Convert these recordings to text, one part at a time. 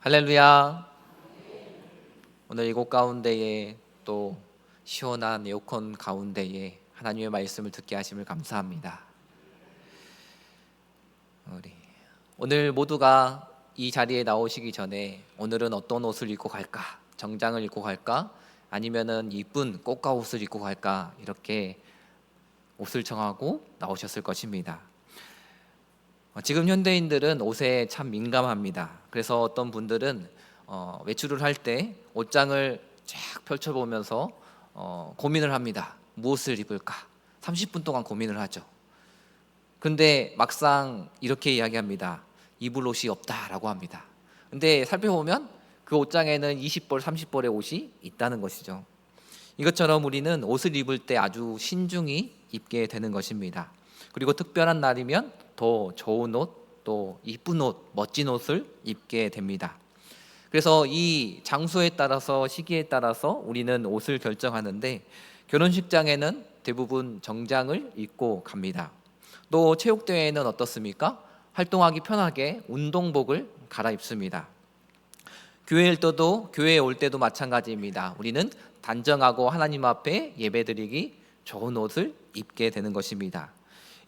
할렐루야. 오늘 이곳 가운데에 또 시원한 에어컨 가운데에 하나님의 말씀을 듣게 하심을 감사합니다. 오늘 모두가 이 자리에 나오시기 전에 오늘은 어떤 옷을 입고 갈까? 정장을 입고 갈까? 아니면은 이쁜 꽃가 옷을 입고 갈까? 이렇게 옷을 정하고 나오셨을 것입니다. 지금 현대인들은 옷에 참 민감합니다. 그래서 어떤 분들은 외출을 할 때 옷장을 쫙 펼쳐보면서 고민을 합니다. 무엇을 입을까? 30분 동안 고민을 하죠. 근데 막상 이렇게 이야기합니다. 입을 옷이 없다라고 합니다. 근데 살펴보면 그 옷장에는 20벌, 30벌의 옷이 있다는 것이죠. 이것처럼 우리는 옷을 입을 때 아주 신중히 입게 되는 것입니다. 그리고 특별한 날이면 더 좋은 옷, 또 이쁜 옷, 멋진 옷을 입게 됩니다. 그래서 이 장소에 따라서, 시기에 따라서 우리는 옷을 결정하는데, 결혼식장에는 대부분 정장을 입고 갑니다. 또 체육대회는 어떻습니까? 활동하기 편하게 운동복을 갈아입습니다. 교회에 올 때도 마찬가지입니다. 우리는 단정하고 하나님 앞에 예배드리기 좋은 옷을 입게 되는 것입니다.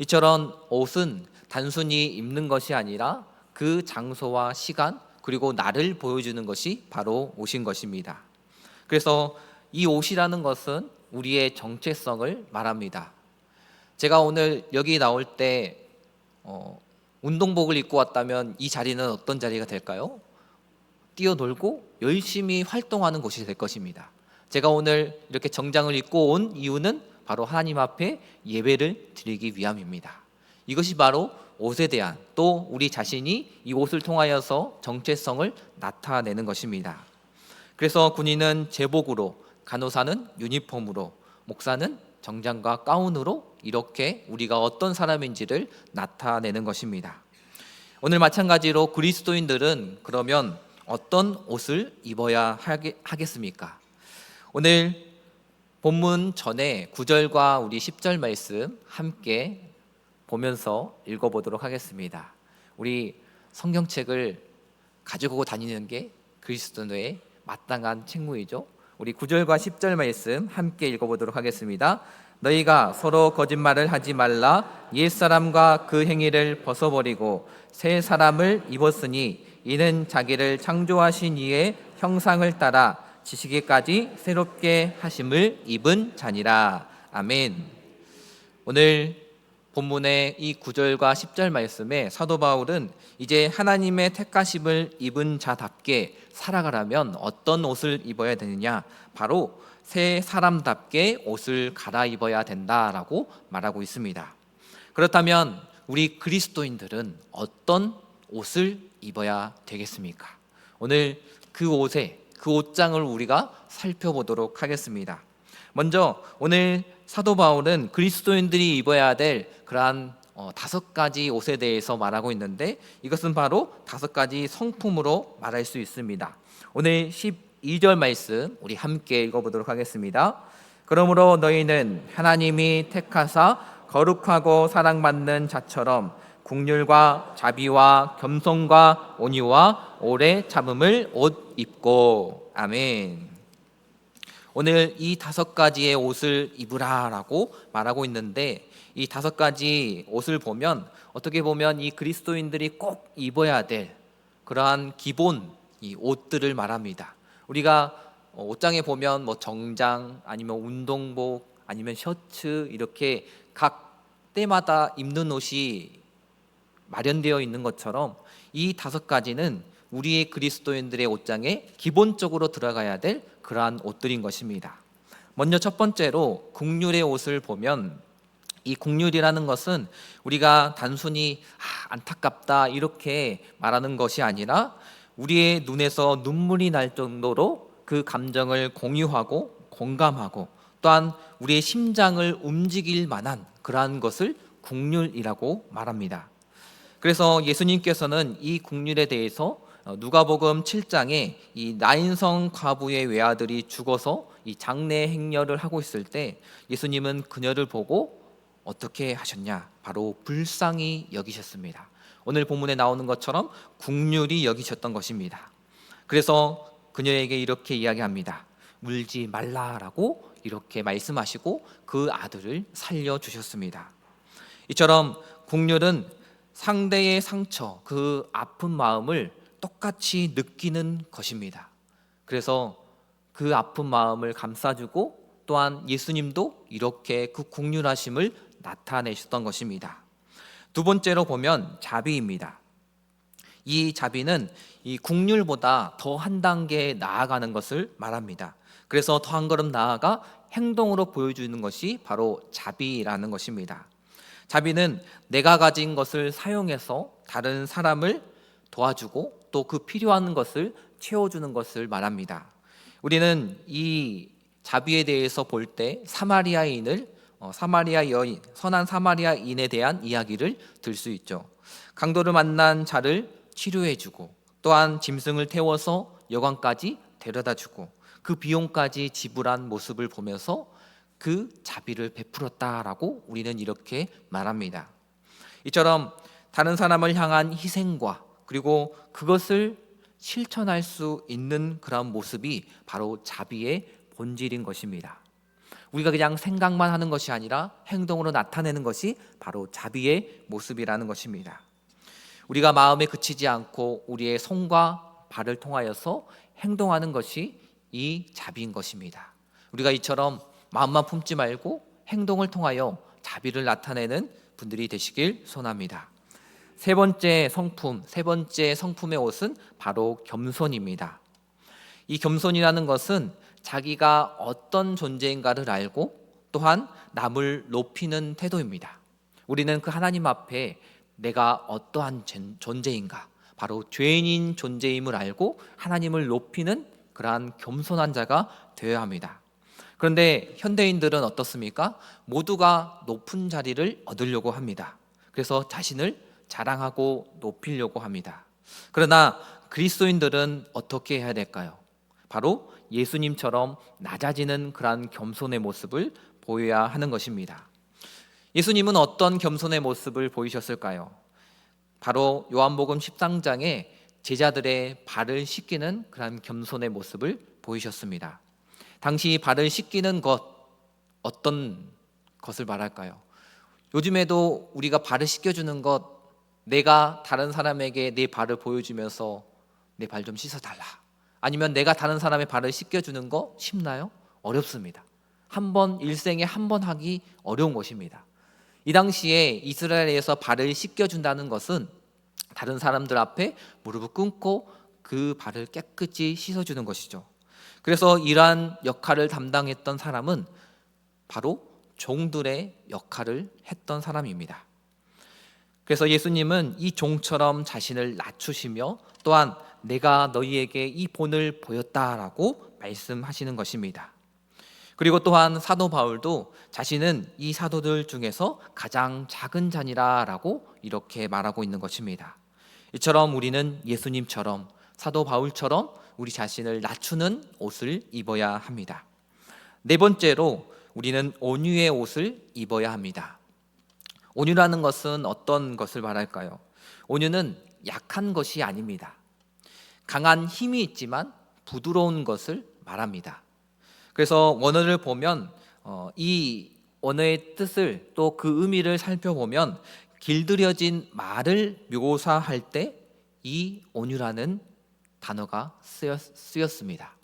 이처럼 옷은 단순히 입는 것이 아니라 그 장소와 시간, 그리고 나를 보여주는 것이 바로 옷인 것입니다. 그래서 이 옷이라는 것은 우리의 정체성을 말합니다. 제가 오늘 여기 나올 때 운동복을 입고 왔다면 이 자리는 어떤 자리가 될까요? 뛰어놀고 열심히 활동하는 곳이 될 것입니다. 제가 오늘 이렇게 정장을 입고 온 이유는 바로 하나님 앞에 예배를 드리기 위함입니다. 이것이 바로 옷에 대한, 또 우리 자신이 이 옷을 통하여서 정체성을 나타내는 것입니다. 그래서 군인은 제복으로, 간호사는 유니폼으로, 목사는 정장과 가운으로 이렇게 우리가 어떤 사람인지를 나타내는 것입니다. 오늘 마찬가지로 그리스도인들은 그러면 어떤 옷을 입어야 하겠습니까? 오늘 본문 전에 9절과 우리 10절 말씀 함께 보면서 읽어보도록 하겠습니다. 우리 성경책을 가지고 다니는 게 그리스도인의 마땅한 책무이죠. 우리 9절과 10절 말씀 함께 읽어보도록 하겠습니다. 너희가 서로 거짓말을 하지 말라. 옛사람과 그 행위를 벗어버리고 새 사람을 입었으니 이는 자기를 창조하신 이의 형상을 따라 지시기까지 새롭게 하심을 입은 자니라. 아멘. 오늘 본문의 이 9절과 10절 말씀에 사도 바울은 이제 하나님의 택하심을 입은 자답게 살아가려면 어떤 옷을 입어야 되느냐, 바로 새 사람답게 옷을 갈아입어야 된다라고 말하고 있습니다. 그렇다면 우리 그리스도인들은 어떤 옷을 입어야 되겠습니까? 오늘 그 옷장을 우리가 살펴보도록 하겠습니다. 먼저 오늘 사도 바울은 그리스도인들이 입어야 될 그러한 5가지 옷에 대해서 말하고 있는데, 이것은 바로 5가지 성품으로 말할 수 있습니다. 오늘 12절 말씀 우리 함께 읽어보도록 하겠습니다. 그러므로 너희는 하나님이 택하사 거룩하고 사랑받는 자처럼 긍휼과 자비와 겸손과 온유와 오래 참음을 옷 입고. 아멘. 오늘 이 5가지의 옷을 입으라라고 말하고 있는데, 이 5가지 옷을 보면 어떻게 보면 이 그리스도인들이 꼭 입어야 될 그러한 기본 이 옷들을 말합니다. 우리가 옷장에 보면 뭐 정장, 아니면 운동복, 아니면 셔츠, 이렇게 각 때마다 입는 옷이 마련되어 있는 것처럼 이 5가지는 우리의 그리스도인들의 옷장에 기본적으로 들어가야 될 그러한 옷들인 것입니다. 먼저 첫 번째로 긍휼의 옷을 보면, 이 긍휼이라는 것은 우리가 단순히 안타깝다 이렇게 말하는 것이 아니라 우리의 눈에서 눈물이 날 정도로 그 감정을 공유하고 공감하고, 또한 우리의 심장을 움직일 만한 그러한 것을 긍휼이라고 말합니다. 그래서 예수님께서는 이 긍휼에 대해서 누가복음 7장에 이 나인성 과부의 외아들이 죽어서 이 장례 행렬을 하고 있을 때 예수님은 그녀를 보고 어떻게 하셨냐? 바로 불쌍히 여기셨습니다. 오늘 본문에 나오는 것처럼 긍휼히 여기셨던 것입니다. 그래서 그녀에게 이렇게 이야기합니다. 울지 말라라고 이렇게 말씀하시고 그 아들을 살려주셨습니다. 이처럼 국률은 상대의 상처, 그 아픈 마음을 똑같이 느끼는 것입니다. 그래서 그 아픈 마음을 감싸주고 또한 예수님도 이렇게 그 국률하심을 나타내셨던 것입니다. 두 번째로 보면 자비입니다. 이 자비는 이 국률보다 더 한 단계 나아가는 것을 말합니다. 그래서 더 한 걸음 나아가 행동으로 보여주는 것이 바로 자비라는 것입니다. 자비는 내가 가진 것을 사용해서 다른 사람을 도와주고 또 그 필요한 것을 채워주는 것을 말합니다. 우리는 이 자비에 대해서 볼 때 사마리아 여인, 선한 사마리아인에 대한 이야기를 들 수 있죠. 강도를 만난 자를 치료해주고 또한 짐승을 태워서 여관까지 데려다주고 그 비용까지 지불한 모습을 보면서 그 자비를 베풀었다라고 우리는 이렇게 말합니다. 이처럼 다른 사람을 향한 희생과 그리고 그것을 실천할 수 있는 그런 모습이 바로 자비의 본질인 것입니다. 우리가 그냥 생각만 하는 것이 아니라 행동으로 나타내는 것이 바로 자비의 모습이라는 것입니다. 우리가 마음에 그치지 않고 우리의 손과 발을 통하여서 행동하는 것이 이 자비인 것입니다. 우리가 이처럼 마음만 품지 말고 행동을 통하여 자비를 나타내는 분들이 되시길 소원합니다. 세 번째 성품의 옷은 바로 겸손입니다. 이 겸손이라는 것은 자기가 어떤 존재인가를 알고 또한 남을 높이는 태도입니다. 우리는 그 하나님 앞에 내가 어떠한 존재인가, 바로 죄인인 존재임을 알고 하나님을 높이는 그러한 겸손한 자가 되어야 합니다. 그런데 현대인들은 어떻습니까? 모두가 높은 자리를 얻으려고 합니다. 그래서 자신을 자랑하고 높이려고 합니다. 그러나 그리스도인들은 어떻게 해야 될까요? 바로 예수님처럼 낮아지는 그러한 겸손의 모습을 보여야 하는 것입니다. 예수님은 어떤 겸손의 모습을 보이셨을까요? 바로 요한복음 13장에 제자들의 발을 씻기는 그런 겸손의 모습을 보이셨습니다. 당시 발을 씻기는 것, 어떤 것을 말할까요? 요즘에도 우리가 발을 씻겨주는 것, 내가 다른 사람에게 내 발을 보여주면서 내 발 좀 씻어달라, 아니면 내가 다른 사람의 발을 씻겨주는 거 쉽나요? 어렵습니다. 일생에 한 번 하기 어려운 것입니다. 이 당시에 이스라엘에서 발을 씻겨준다는 것은 다른 사람들 앞에 무릎을 꿇고 그 발을 깨끗이 씻어주는 것이죠. 그래서 이러한 역할을 담당했던 사람은 바로 종들의 역할을 했던 사람입니다. 그래서 예수님은 이 종처럼 자신을 낮추시며 또한 내가 너희에게 이 본을 보였다라고 말씀하시는 것입니다. 그리고 또한 사도 바울도 자신은 이 사도들 중에서 가장 작은 자니라라고 이렇게 말하고 있는 것입니다. 이처럼 우리는 예수님처럼 사도 바울처럼 우리 자신을 낮추는 옷을 입어야 합니다. 네 번째로 우리는 온유의 옷을 입어야 합니다. 온유라는 것은 어떤 것을 말할까요? 온유는 약한 것이 아닙니다. 강한 힘이 있지만 부드러운 것을 말합니다. 그래서 원어를 보면 이 언어의 뜻을 또 그 의미를 살펴보면 길들여진 말을 묘사할 때 이 온유라는 단어가 쓰였습니다.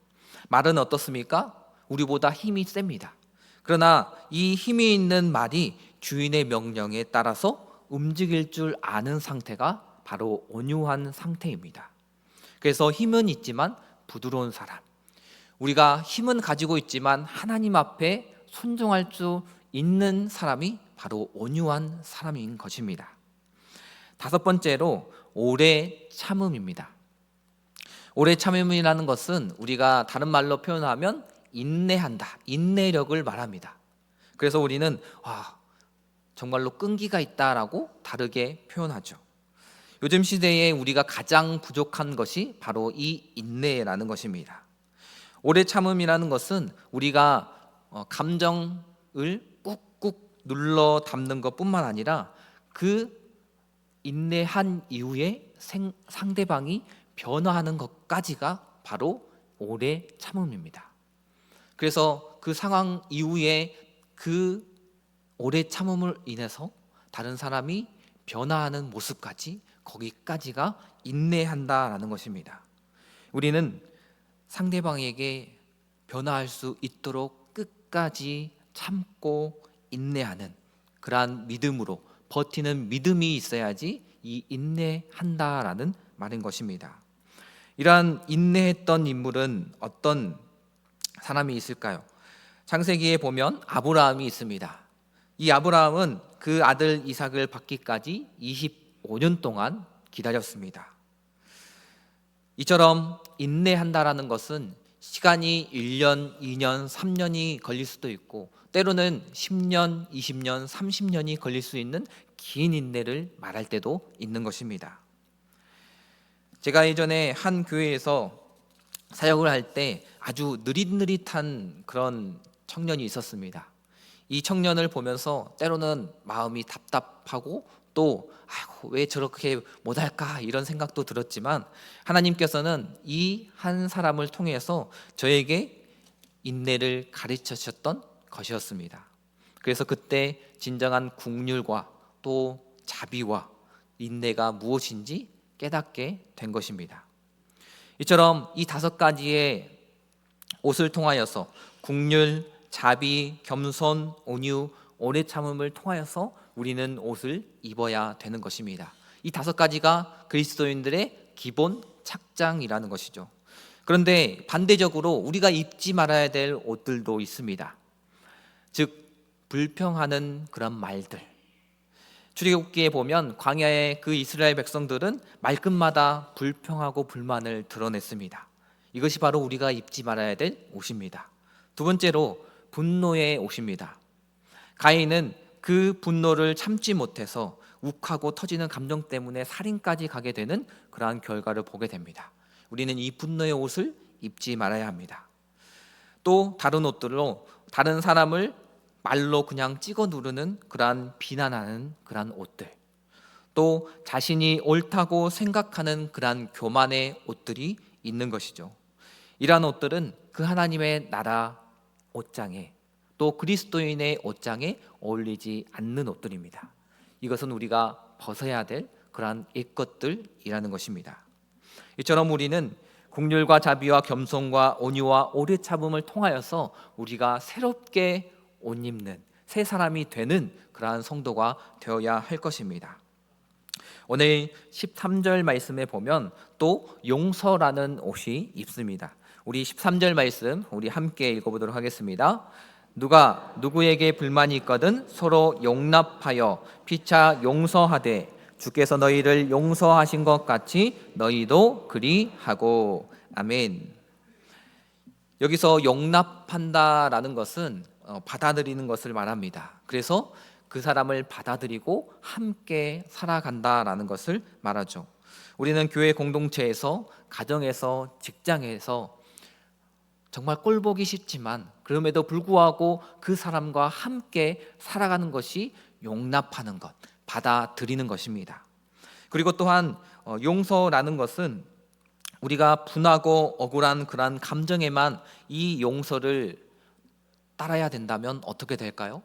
말은 어떻습니까? 우리보다 힘이 셉니다. 그러나 이 힘이 있는 말이 주인의 명령에 따라서 움직일 줄 아는 상태가 바로 온유한 상태입니다. 그래서 힘은 있지만 부드러운 사람, 우리가 힘은 가지고 있지만 하나님 앞에 순종할 수 있는 사람이 바로 온유한 사람인 것입니다. 다섯 번째로 오래 참음입니다. 오래 참음이라는 것은 우리가 다른 말로 표현하면 인내한다, 인내력을 말합니다. 그래서 우리는 정말로 끈기가 있다라고 다르게 표현하죠. 요즘 시대에 우리가 가장 부족한 것이 바로 이 인내라는 것입니다. 오래 참음이라는 것은 우리가 감정을 꾹꾹 눌러 담는 것뿐만 아니라 그 인내한 이후에 상대방이 변화하는 것까지가 바로 오래 참음입니다. 그래서 그 상황 이후에 그 오래 참음을 인해서 다른 사람이 변화하는 모습까지, 거기까지가 인내한다라는 것입니다. 우리는 상대방에게 변화할 수 있도록 끝까지 참고 인내하는 그러한 믿음으로 버티는 믿음이 있어야지 이 인내한다라는 말인 것입니다. 이러한 인내했던 인물은 어떤 사람이 있을까요? 창세기에 보면 아브라함이 있습니다. 이 아브라함은 그 아들 이삭을 받기까지 25년 동안 기다렸습니다. 이처럼 인내한다라는 것은 시간이 1년, 2년, 3년이 걸릴 수도 있고 때로는 10년, 20년, 30년이 걸릴 수 있는 긴 인내를 말할 때도 있는 것입니다. 제가 예전에 한 교회에서 사역을 할 때 아주 느릿느릿한 그런 청년이 있었습니다. 이 청년을 보면서 때로는 마음이 답답하고 또 아이고 왜 저렇게 못할까 이런 생각도 들었지만 하나님께서는 이 한 사람을 통해서 저에게 인내를 가르쳐 주셨던 것이었습니다. 그래서 그때 진정한 긍휼과 또 자비와 인내가 무엇인지 깨닫게 된 것입니다. 이처럼 이 5가지의 옷을 통하여서 긍휼, 자비, 겸손, 온유, 오래 참음을 통하여서 우리는 옷을 입어야 되는 것입니다. 이 5가지가 그리스도인들의 기본 착장이라는 것이죠. 그런데 반대적으로 우리가 입지 말아야 될 옷들도 있습니다. 즉 불평하는 그런 말들. 출애굽기에 보면 광야의 그 이스라엘 백성들은 말끝마다 불평하고 불만을 드러냈습니다. 이것이 바로 우리가 입지 말아야 될 옷입니다. 두 번째로 분노의 옷입니다. 가인은 그 분노를 참지 못해서 욱하고 터지는 감정 때문에 살인까지 가게 되는 그러한 결과를 보게 됩니다. 우리는 이 분노의 옷을 입지 말아야 합니다. 또 다른 옷들로 다른 사람을 말로 그냥 찍어 누르는 그러한 비난하는 그러한 옷들, 또 자신이 옳다고 생각하는 그러한 교만의 옷들이 있는 것이죠. 이러한 옷들은 그 하나님의 나라 옷장에 또 그리스도인의 옷장에 어울리지 않는 옷들입니다. 이것은 우리가 벗어야 될 그러한 옛것들이라는 것입니다. 이처럼 우리는 긍휼과 자비와 겸손과 온유와 오래 참음을 통하여서 우리가 새롭게 옷 입는 새 사람이 되는 그러한 성도가 되어야 할 것입니다. 오늘 13절 말씀에 보면 또 용서라는 옷이 있습니다. 우리 13절 말씀 우리 함께 읽어보도록 하겠습니다. 누가 누구에게 불만이 있거든 서로 용납하여 피차 용서하되 주께서 너희를 용서하신 것 같이 너희도 그리하고. 아멘. 여기서 용납한다라는 것은 받아들이는 것을 말합니다. 그래서 그 사람을 받아들이고 함께 살아간다라는 것을 말하죠. 우리는 교회 공동체에서, 가정에서, 직장에서 정말 꼴보기 싫지만 그럼에도 불구하고 그 사람과 함께 살아가는 것이 용납하는 것, 받아들이는 것입니다. 그리고 또한 용서라는 것은 우리가 분하고 억울한 그러한 감정에만 이 용서를 따라야 된다면 어떻게 될까요?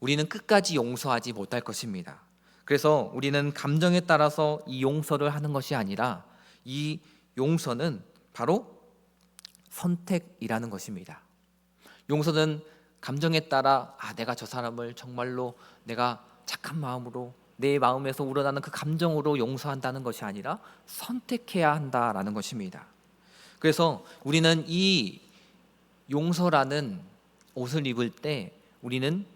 우리는 끝까지 용서하지 못할 것입니다. 그래서 우리는 감정에 따라서 이 용서를 하는 것이 아니라 이 용서는 바로 선택이라는 것입니다. 용서는 감정에 따라 내가 저 사람을 정말로 내가 착한 마음으로 내 마음에서 우러나는 그 감정으로 용서한다는 것이 아니라 선택해야 한다라는 것입니다. 그래서 우리는 이 용서라는 옷을 입을 때 우리는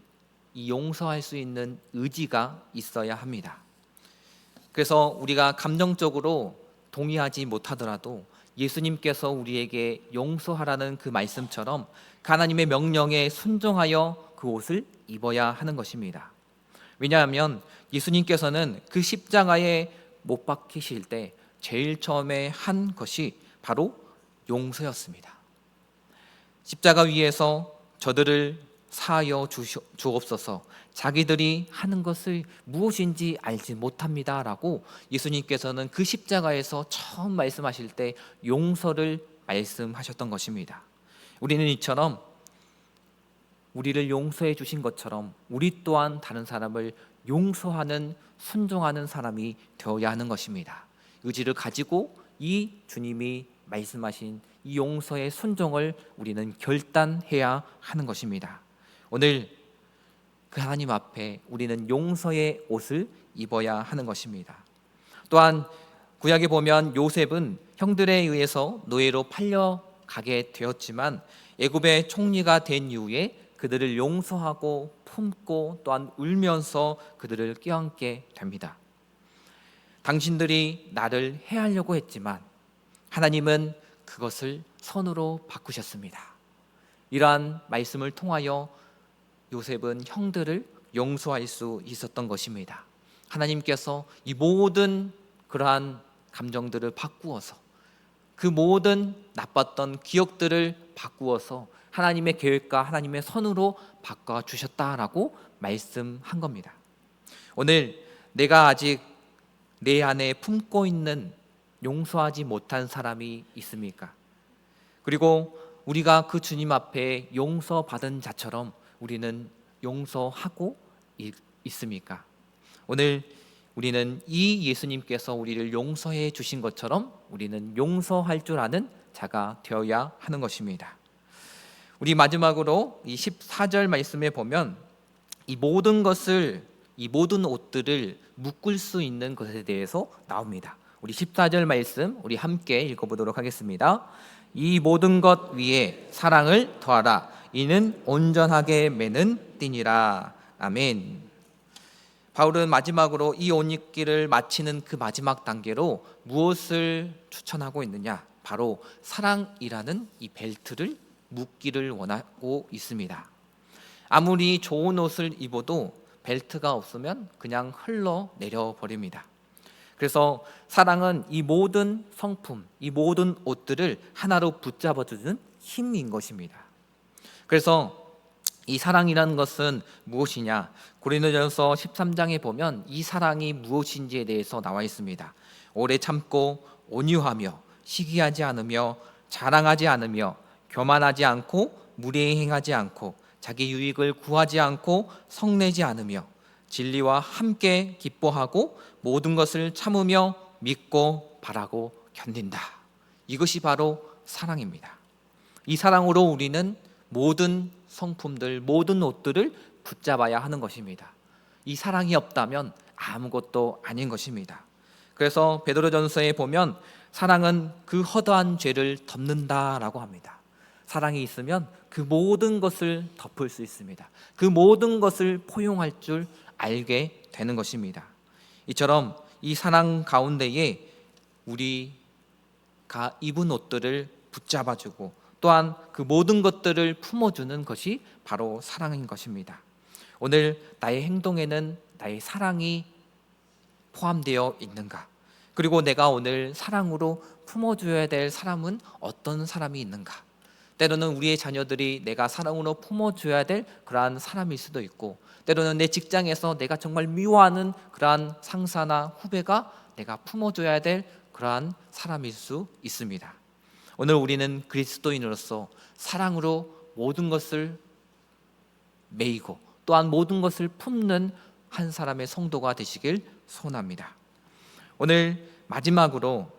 이 용서할 수 있는 의지가 있어야 합니다. 그래서 우리가 감정적으로 동의하지 못하더라도 예수님께서 우리에게 용서하라는 그 말씀처럼 하나님의 명령에 순종하여 그 옷을 입어야 하는 것입니다. 왜냐하면 예수님께서는 그 십자가에 못 박히실 때 제일 처음에 한 것이 바로 용서였습니다. 십자가 위에서 저들을 사하여 주옵소서. 자기들이 하는 것을 무엇인지 알지 못합니다라고 예수님께서는 그 십자가에서 처음 말씀하실 때 용서를 말씀하셨던 것입니다. 우리는 이처럼 우리를 용서해 주신 것처럼 우리 또한 다른 사람을 용서하는 순종하는 사람이 되어야 하는 것입니다. 의지를 가지고 이 주님이 말씀하신 이 용서의 순종을 우리는 결단해야 하는 것입니다. 오늘 그 하나님 앞에 우리는 용서의 옷을 입어야 하는 것입니다. 또한 구약에 보면 요셉은 형들에 의해서 노예로 팔려가게 되었지만 애굽의 총리가 된 이후에 그들을 용서하고 품고 또한 울면서 그들을 껴안게 됩니다. 당신들이 나를 해하려고 했지만 하나님은 그것을 선으로 바꾸셨습니다. 이러한 말씀을 통하여 요셉은 형들을 용서할 수 있었던 것입니다. 하나님께서 이 모든 그러한 감정들을 바꾸어서 그 모든 나빴던 기억들을 바꾸어서 하나님의 계획과 하나님의 선으로 바꿔주셨다라고 말씀한 겁니다. 오늘 내가 아직 내 안에 품고 있는 용서하지 못한 사람이 있습니까? 그리고 우리가 그 주님 앞에 용서받은 자처럼 우리는 용서하고 있습니까? 오늘 우리는 이 예수님께서 우리를 용서해 주신 것처럼 우리는 용서할 줄 아는 자가 되어야 하는 것입니다. 우리 마지막으로 이 14절 말씀에 보면 이 모든 옷들을 묶을 수 있는 것에 대해서 나옵니다. 우리 14절 말씀 우리 함께 읽어보도록 하겠습니다. 이 모든 것 위에 사랑을 더하라. 이는 온전하게 매는 띠니라. 아멘. 바울은 마지막으로 이 옷 입기를 마치는 그 마지막 단계로 무엇을 추천하고 있느냐? 바로 사랑이라는 이 벨트를 묶기를 원하고 있습니다. 아무리 좋은 옷을 입어도 벨트가 없으면 그냥 흘러내려 버립니다. 그래서 사랑은 이 모든 성품, 이 모든 옷들을 하나로 붙잡아주는 힘인 것입니다. 그래서 이 사랑이라는 것은 무엇이냐? 고린도전서 13장에 보면 이 사랑이 무엇인지에 대해서 나와 있습니다. 오래 참고 온유하며 시기하지 않으며 자랑하지 않으며 교만하지 않고 무례히 행하지 않고 자기 유익을 구하지 않고 성내지 않으며 진리와 함께 기뻐하고 모든 것을 참으며 믿고 바라고 견딘다. 이것이 바로 사랑입니다. 이 사랑으로 우리는 모든 성품들, 모든 옷들을 붙잡아야 하는 것입니다. 이 사랑이 없다면 아무것도 아닌 것입니다. 그래서 베드로전서에 보면 사랑은 그 허다한 죄를 덮는다라고 합니다. 사랑이 있으면 그 모든 것을 덮을 수 있습니다. 그 모든 것을 포용할 줄 알게 되는 것입니다. 이처럼 이 사랑 가운데에 우리가 입은 옷들을 붙잡아주고 또한 그 모든 것들을 품어주는 것이 바로 사랑인 것입니다. 오늘 나의 행동에는 나의 사랑이 포함되어 있는가? 그리고 내가 오늘 사랑으로 품어줘야 될 사람은 어떤 사람이 있는가? 때로는 우리의 자녀들이 내가 사랑으로 품어줘야 될 그러한 사람일 수도 있고, 때로는 내 직장에서 내가 정말 미워하는 그러한 상사나 후배가 내가 품어줘야 될 그러한 사람일 수 있습니다. 오늘 우리는 그리스도인으로서 사랑으로 모든 것을 메이고 또한 모든 것을 품는 한 사람의 성도가 되시길 소원합니다. 오늘 마지막으로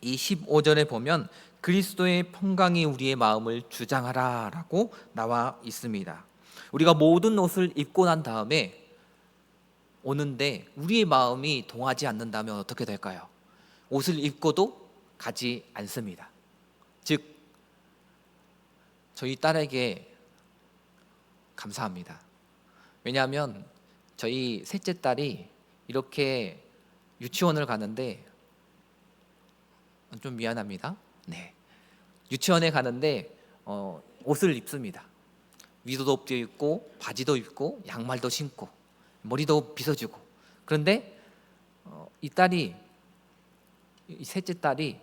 이 15절에 보면 그리스도의 평강이 우리의 마음을 주장하라 라고 나와 있습니다. 우리가 모든 옷을 입고 난 다음에 오는데 우리의 마음이 동하지 않는다면 어떻게 될까요? 옷을 입고도 가지 않습니다. 즉 저희 딸에게 감사합니다. 왜냐하면 저희 셋째 딸이 이렇게 유치원을 가는데 좀 미안합니다. 네, 유치원에 가는데 옷을 입습니다. 위도도 입고 바지도 입고 양말도 신고 머리도 빗어주고. 그런데 이 셋째 딸이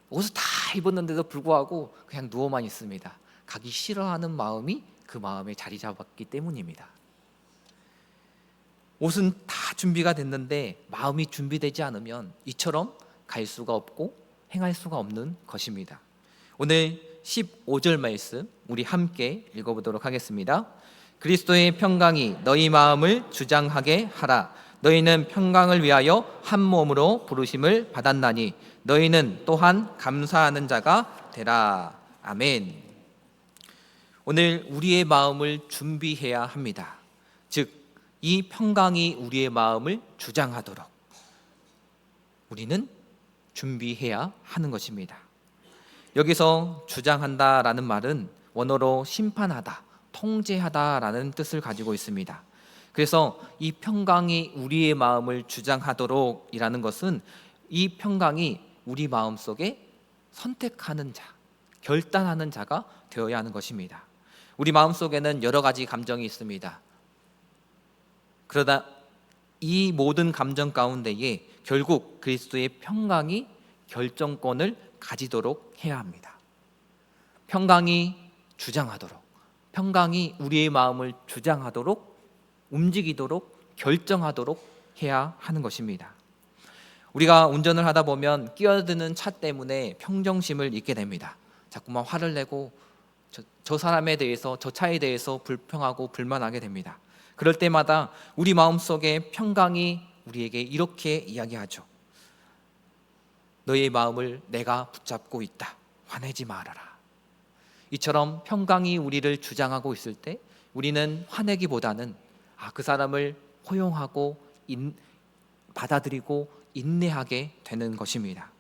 옷을 다 입었는데도 불구하고 그냥 누워만 있습니다. 가기 싫어하는 마음이 그 마음에 자리 잡았기 때문입니다. 옷은 다 준비가 됐는데 마음이 준비되지 않으면 이처럼 갈 수가 없고 행할 수가 없는 것입니다. 오늘 15절 말씀 우리 함께 읽어보도록 하겠습니다. 그리스도의 평강이 너희 마음을 주장하게 하라. 너희는 평강을 위하여 한 몸으로 부르심을 받았나니 너희는 또한 감사하는 자가 되라. 아멘. 오늘 우리의 마음을 준비해야 합니다. 즉, 이 평강이 우리의 마음을 주장하도록 우리는 준비해야 하는 것입니다. 여기서 주장한다라는 말은 원어로 심판하다, 통제하다라는 뜻을 가지고 있습니다. 그래서 이 평강이 우리의 마음을 주장하도록 이라는 것은 이 평강이 우리 마음속에 선택하는 자, 결단하는 자가 되어야 하는 것입니다. 우리 마음속에는 여러 가지 감정이 있습니다. 그러다 이 모든 감정 가운데에 결국 그리스도의 평강이 결정권을 가지도록 해야 합니다. 평강이 주장하도록, 평강이 우리의 마음을 주장하도록, 움직이도록, 결정하도록 해야 하는 것입니다. 우리가 운전을 하다 보면 끼어드는 차 때문에 평정심을 잃게 됩니다. 자꾸만 화를 내고 저 사람에 대해서, 저 차에 대해서 불평하고 불만하게 됩니다. 그럴 때마다 우리 마음속에 평강이 우리에게 이렇게 이야기하죠. 너의 마음을 내가 붙잡고 있다. 화내지 말아라. 이처럼 평강이 우리를 주장하고 있을 때 우리는 화내기보다는 그 사람을 포용하고 받아들이고 인내하게 되는 것입니다.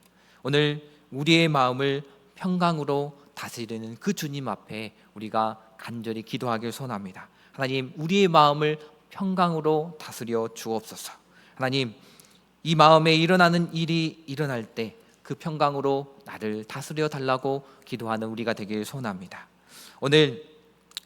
오늘 우리의 마음을 평강으로 다스리는 그 주님 앞에 우리가 간절히 기도하길 소원합니다. 하나님, 우리의 마음을 평강으로 다스려 주옵소서. 하나님, 이 마음에 일어나는 일이 일어날 때 그 평강으로 나를 다스려 달라고 기도하는 우리가 되길 소원합니다. 오늘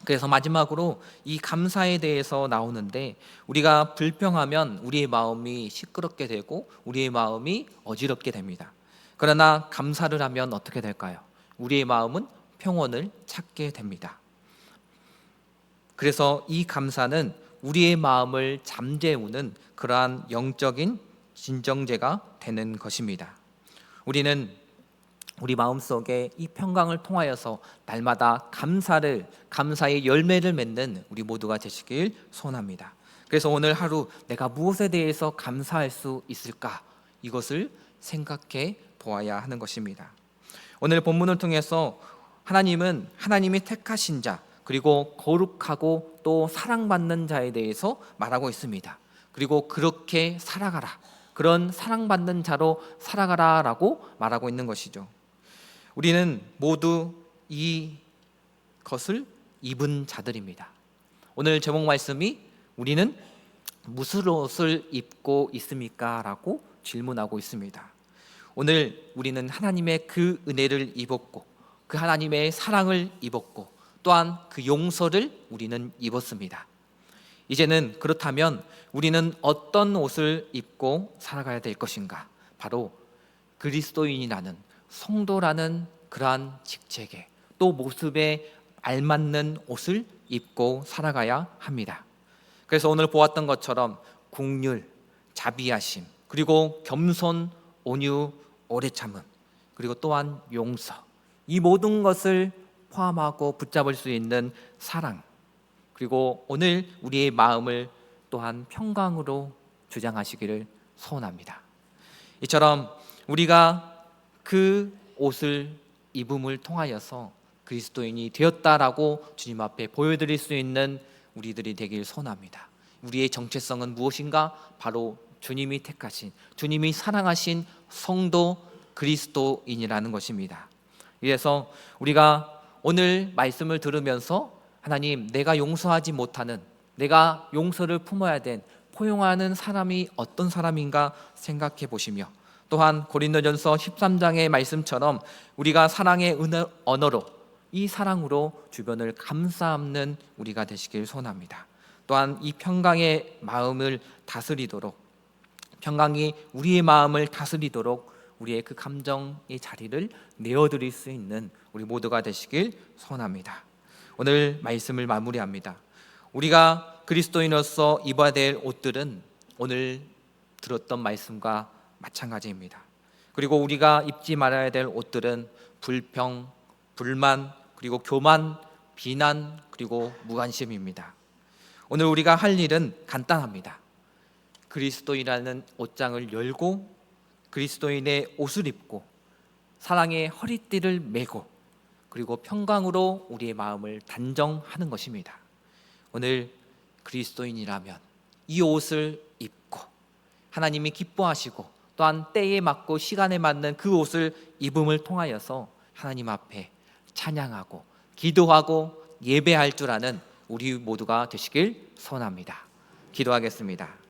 그래서 마지막으로 이 감사에 대해서 나오는데, 우리가 불평하면 우리의 마음이 시끄럽게 되고 우리의 마음이 어지럽게 됩니다. 그러나 감사를 하면 어떻게 될까요? 우리의 마음은 평온을 찾게 됩니다. 그래서 이 감사는 우리의 마음을 잠재우는 그러한 영적인 진정제가 되는 것입니다. 우리는 우리 마음속에 이 평강을 통하여서 날마다 감사의 열매를 맺는 우리 모두가 되시길 소원합니다. 그래서 오늘 하루 내가 무엇에 대해서 감사할 수 있을까? 이것을 생각해 보아야 하는 것입니다. 오늘 본문을 통해서 하나님은 하나님이 택하신 자, 그리고 거룩하고 또 사랑받는 자에 대해서 말하고 있습니다. 그리고 그렇게 살아가라, 그런 사랑받는 자로 살아가라 라고 말하고 있는 것이죠. 우리는 모두 이 것을 입은 자들입니다. 오늘 제목 말씀이 우리는 무슨 옷을 입고 있습니까? 라고 질문하고 있습니다. 오늘 우리는 하나님의 그 은혜를 입었고 그 하나님의 사랑을 입었고 또한 그 용서를 우리는 입었습니다. 이제는 그렇다면 우리는 어떤 옷을 입고 살아가야 될 것인가? 바로 그리스도인이라는, 성도라는 그러한 직책에 또 모습에 알맞는 옷을 입고 살아가야 합니다. 그래서 오늘 보았던 것처럼 긍휼, 자비하심, 그리고 겸손, 온유, 오래 참음, 그리고 또한 용서, 이 모든 것을 포함하고 붙잡을 수 있는 사랑, 그리고 오늘 우리의 마음을 또한 평강으로 주장하시기를 소원합니다. 이처럼 우리가 그 옷을 입음을 통하여서 그리스도인이 되었다라고 주님 앞에 보여드릴 수 있는 우리들이 되길 소원합니다. 우리의 정체성은 무엇인가? 바로 주님이 택하신, 주님이 사랑하신 성도 그리스도인이라는 것입니다. 그래서 우리가 오늘 말씀을 들으면서 하나님, 내가 용서하지 못하는, 내가 용서를 품어야 된, 포용하는 사람이 어떤 사람인가 생각해 보시며, 또한 고린도전서 13장의 말씀처럼 우리가 사랑의 언어로, 이 사랑으로 주변을 감싸안는 우리가 되시길 소원합니다. 또한 이 평강의 마음을 다스리도록, 평강이 우리의 마음을 다스리도록 우리의 그 감정의 자리를 내어드릴 수 있는 우리 모두가 되시길 소원합니다. 오늘 말씀을 마무리합니다. 우리가 그리스도인으로서 입어야 될 옷들은 오늘 들었던 말씀과 마찬가지입니다. 그리고 우리가 입지 말아야 될 옷들은 불평, 불만, 그리고 교만, 비난, 그리고 무관심입니다. 오늘 우리가 할 일은 간단합니다. 그리스도인이라는 옷장을 열고 그리스도인의 옷을 입고 사랑의 허리띠를 메고 그리고 평강으로 우리의 마음을 단정하는 것입니다. 오늘 그리스도인이라면 이 옷을 입고 하나님이 기뻐하시고 또한 때에 맞고 시간에 맞는 그 옷을 입음을 통하여서 하나님 앞에 찬양하고 기도하고 예배할 줄 아는 우리 모두가 되시길 소원합니다. 기도하겠습니다.